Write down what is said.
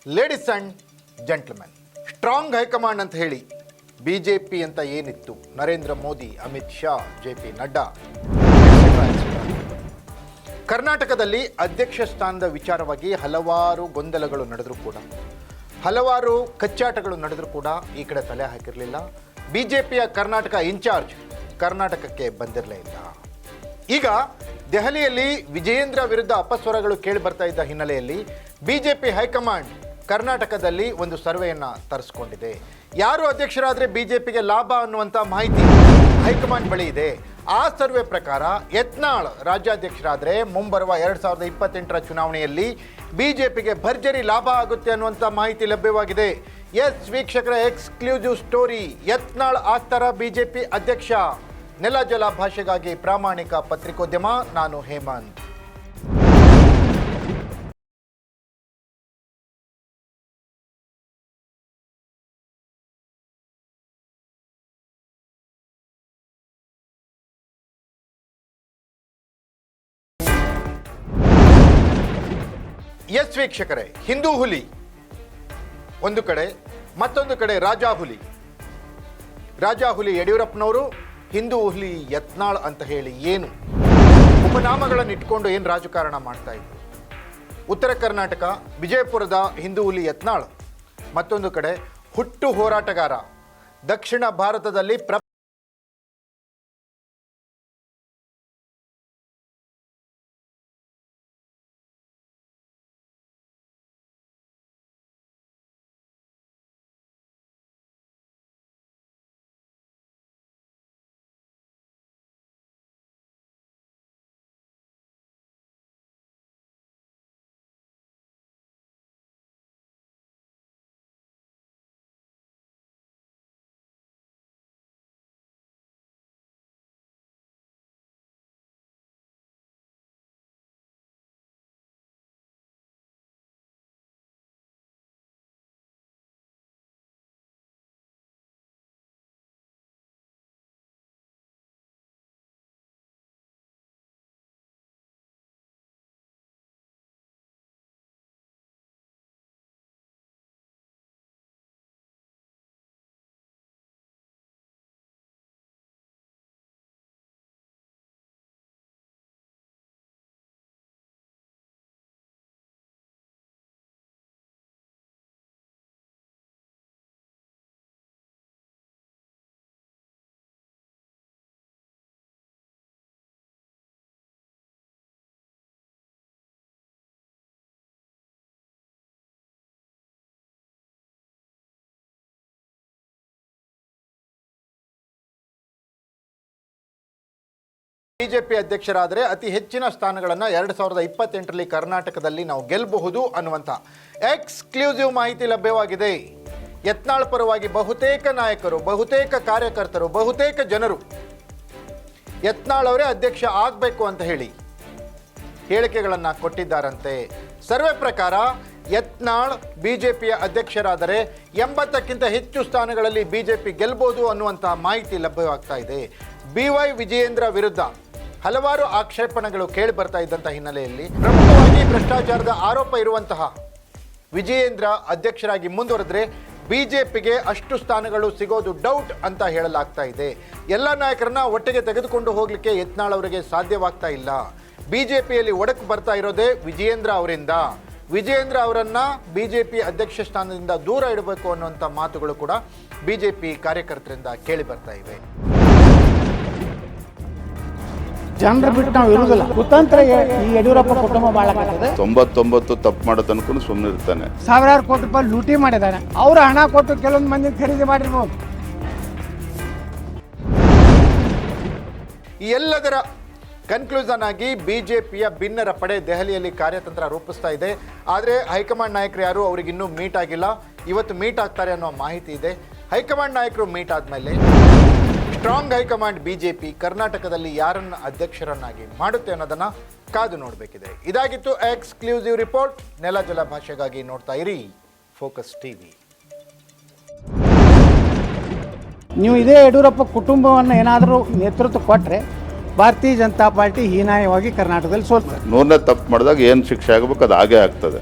Ladies and gentlemen, strong high command ಅಂತ ಹೇಳಿ BJP ಅಂತ ಏನಿತ್ತು, ನರೇಂದ್ರ ಮೋದಿ, ಅಮಿತ್ ಶಾ, JP ನಡ್ಡಾ, ಕರ್ನಾಟಕದಲ್ಲಿ ಅಧ್ಯಕ್ಷ ಸ್ಥಾನದ ವಿಚಾರವಾಗಿ ಹಲವಾರು ಗೊಂದಲಗಳು ನಡೆದರೂ ಕೂಡ, ಹಲವಾರು ಕಚ್ಚಾಟಗಳು ನಡೆದರೂ ಕೂಡ ಈ ಕಡೆ ತಲೆ ಹಾಕಿರಲಿಲ್ಲ. BJPಯ ಕರ್ನಾಟಕ ಇನ್ಚಾರ್ಜ್ ಕರ್ನಾಟಕಕ್ಕೆ ಬಂದಿರಲೇ ಇಲ್ಲ. ಈಗ ದೆಹಲಿಯಲ್ಲಿ ವಿಜಯೇಂದ್ರ ವಿರುದ್ಧ ಅಪಸ್ವರಗಳು ಕೇಳಿ ಬರ್ತಾ ಇದ್ದ ಹಿನ್ನೆಲೆಯಲ್ಲಿ BJP ಹೈಕಮಾಂಡ್ ಕರ್ನಾಟಕದಲ್ಲಿ ಒಂದು ಸರ್ವೆಯನ್ನು ತರಿಸ್ಕೊಂಡಿದೆ. ಯಾರು ಅಧ್ಯಕ್ಷರಾದರೆ BJPಗೆ ಲಾಭ ಅನ್ನುವಂಥ ಮಾಹಿತಿ ಹೈಕಮಾಂಡ್ ಬಳಿ ಇದೆ. ಆ ಸರ್ವೆ ಪ್ರಕಾರ ಯತ್ನಾಳ್ ರಾಜ್ಯಾಧ್ಯಕ್ಷರಾದರೆ ಮುಂಬರುವ 2028ರ ಚುನಾವಣೆಯಲ್ಲಿ BJPಗೆ ಭರ್ಜರಿ ಲಾಭ ಆಗುತ್ತೆ ಅನ್ನುವಂಥ ಮಾಹಿತಿ ಲಭ್ಯವಾಗಿದೆ. ಎಸ್ ವೀಕ್ಷಕರ, ಎಕ್ಸ್ಕ್ಲೂಸಿವ್ ಸ್ಟೋರಿ. ಯತ್ನಾಳ್ ಆಗ್ತಾರ BJP ಅಧ್ಯಕ್ಷ? ನೆಲ ಜಲ ಭಾಷೆಗಾಗಿ ಪ್ರಾಮಾಣಿಕ ಪತ್ರಿಕೋದ್ಯಮ, ನಾನು ಹೇಮಂತ್. ಎಸ್ ವೀಕ್ಷಕರೇ, ಹಿಂದೂ ಹುಲಿ ಒಂದು ಕಡೆ, ಮತ್ತೊಂದು ಕಡೆ ರಾಜಾ ಹುಲಿ ಯಡಿಯೂರಪ್ಪನವರು, ಹಿಂದೂ ಹುಲಿ ಯತ್ನಾಳ್ ಅಂತ ಹೇಳಿ ಏನು ಉಪನಾಮಗಳನ್ನು ಇಟ್ಕೊಂಡು ಏನು ರಾಜಕಾರಣ ಮಾಡ್ತಾ ಇದ್ರು. ಉತ್ತರ ಕರ್ನಾಟಕ ವಿಜಯಪುರದ ಹಿಂದೂ ಹುಲಿ ಯತ್ನಾಳ್, ಮತ್ತೊಂದು ಕಡೆ ಹುಟ್ಟು ಹೋರಾಟಗಾರ, ದಕ್ಷಿಣ ಭಾರತದಲ್ಲಿ BJP ಅಧ್ಯಕ್ಷರಾದರೆ ಅತಿ ಹೆಚ್ಚಿನ ಸ್ಥಾನಗಳನ್ನು 2028ರಲ್ಲಿ ಕರ್ನಾಟಕದಲ್ಲಿ ನಾವು ಗೆಲ್ಲಬಹುದು ಅನ್ನುವಂಥ ಎಕ್ಸ್ಕ್ಲೂಸಿವ್ ಮಾಹಿತಿ ಲಭ್ಯವಾಗಿದೆ. ಯತ್ನಾಳ್ ಪರವಾಗಿ ಬಹುತೇಕ ನಾಯಕರು, ಬಹುತೇಕ ಕಾರ್ಯಕರ್ತರು, ಬಹುತೇಕ ಜನರು ಯತ್ನಾಳ್ ಅವರೇ ಅಧ್ಯಕ್ಷ ಆಗಬೇಕು ಅಂತ ಹೇಳಿ ಹೇಳಿಕೆಗಳನ್ನು ಕೊಟ್ಟಿದ್ದಾರಂತೆ. ಸರ್ವೆ ಪ್ರಕಾರ ಯತ್ನಾಳ್ BJPಯ ಅಧ್ಯಕ್ಷರಾದರೆ 80ಕ್ಕಿಂತ ಹೆಚ್ಚು ಸ್ಥಾನಗಳಲ್ಲಿ BJP ಗೆಲ್ಲಬಹುದು ಅನ್ನುವಂಥ ಮಾಹಿತಿ ಲಭ್ಯವಾಗ್ತಾ ಇದೆ. BY ವಿಜಯೇಂದ್ರ ವಿರುದ್ಧ ಹಲವಾರು ಆಕ್ಷೇಪಣೆಗಳು ಕೇಳಿ ಬರ್ತಾ ಇದ್ದಂಥ ಹಿನ್ನೆಲೆಯಲ್ಲಿ ಪ್ರಮುಖವಾಗಿ ಭ್ರಷ್ಟಾಚಾರದ ಆರೋಪ ಇರುವಂತಹ ವಿಜಯೇಂದ್ರ ಅಧ್ಯಕ್ಷರಾಗಿ ಮುಂದುವರೆದ್ರೆ BJPಗೆ ಅಷ್ಟು ಸ್ಥಾನಗಳು ಸಿಗೋದು ಡೌಟ್ ಅಂತ ಹೇಳಲಾಗ್ತಾ ಇದೆ. ಎಲ್ಲ ನಾಯಕರನ್ನ ಒಟ್ಟಿಗೆ ತೆಗೆದುಕೊಂಡು ಹೋಗಲಿಕ್ಕೆ ಯತ್ನಾಳ್ ಅವರಿಗೆ ಸಾಧ್ಯವಾಗ್ತಾ ಇಲ್ಲ. BJPಯಲ್ಲಿ ಒಡಕು ಬರ್ತಾ ಇರೋದೇ ವಿಜಯೇಂದ್ರ ಅವರಿಂದ. ವಿಜಯೇಂದ್ರ ಅವರನ್ನ BJP ಅಧ್ಯಕ್ಷ ಸ್ಥಾನದಿಂದ ದೂರ ಇಡಬೇಕು ಅನ್ನುವಂಥ ಮಾತುಗಳು ಕೂಡ BJP ಕಾರ್ಯಕರ್ತರಿಂದ ಕೇಳಿ ಬರ್ತಾ ಇವೆ. ಜನರ ಬಿಟ್ಟು ನಾವು ಇರುವುದಿಲ್ಲ. ಕುತಂತ್ರ ಈ ಯಡಿಯೂರಪ್ಪ ಕುಟುಂಬ ಮಾಡಲಾಗ್ತದೆ. 99 ತಪ್ಪು ಮಾಡೋ ತನಕ ಸುಮ್ಮನೆ ಇರ್ತಾನೆ. ಸಾವಿರಾರು ಕೋಟಿ ರೂಪಾಯಿ ಲೂಟಿ ಮಾಡಿದ್ದಾನೆ. ಅವ್ರ ಹಣ ಕೊಟ್ಟು ಕೆಲವೊಂದು ಮಂದಿ ಖರೀದಿ ಮಾಡಿರ್ಬೋದು. ಈ ಎಲ್ಲದರ ಕನ್ಕ್ಲೂಷನ್ ಆಗಿ BJPಯ ಭಿನ್ನರ ಪಡೆ ದೆಹಲಿಯಲ್ಲಿ ಕಾರ್ಯತಂತ್ರ ರೂಪಿಸ್ತಾ ಇದೆ. ಆದರೆ ಹೈಕಮಾಂಡ್ ನಾಯಕರು ಯಾರು ಅವರಿಗಿನ್ನೂ ಮೀಟ್ ಆಗಿಲ್ಲ. ಇವತ್ತು ಮೀಟ್ ಆಗ್ತಾರೆ ಅನ್ನೋ ಮಾಹಿತಿ ಇದೆ. ಹೈಕಮಾಂಡ್ ನಾಯಕರು ಮೀಟ್ ಆದಮೇಲೆ ಸ್ಟ್ರಾಂಗ್ ಹೈಕಮಾಂಡ್ BJP ಕರ್ನಾಟಕದಲ್ಲಿ ಯಾರನ್ನು ಅಧ್ಯಕ್ಷರನ್ನಾಗಿ ಮಾಡುತ್ತೆ ಅನ್ನೋದನ್ನು ಕಾದು ನೋಡಬೇಕಿದೆ. ಇದಾಗಿತ್ತು ಎಕ್ಸ್ಕ್ಲೂಸಿವ್ ರಿಪೋರ್ಟ್. ನೆಲ ಜಲ ಭಾಷೆಗಾಗಿ ನೋಡ್ತಾ ಇರಿ ಫೋಕಸ್ TV. ನೀವು ಇದೇ ಯಡಿಯೂರಪ್ಪ ಕುಟುಂಬವನ್ನು ಏನಾದರೂ ನೇತೃತ್ವ ಕೊಟ್ಟರೆ ಭಾರತೀಯ ಜನತಾ ಪಾರ್ಟಿ ಹೀನಾಯವಾಗಿ ಕರ್ನಾಟಕದಲ್ಲಿ ಸೋಲ್ತಾರೆ. 100ನೇ ತಪ್ಪು ಮಾಡಿದಾಗ ಏನು ಶಿಕ್ಷೆ ಆಗಬೇಕು ಅದು ಹಾಗೇ ಆಗ್ತದೆ.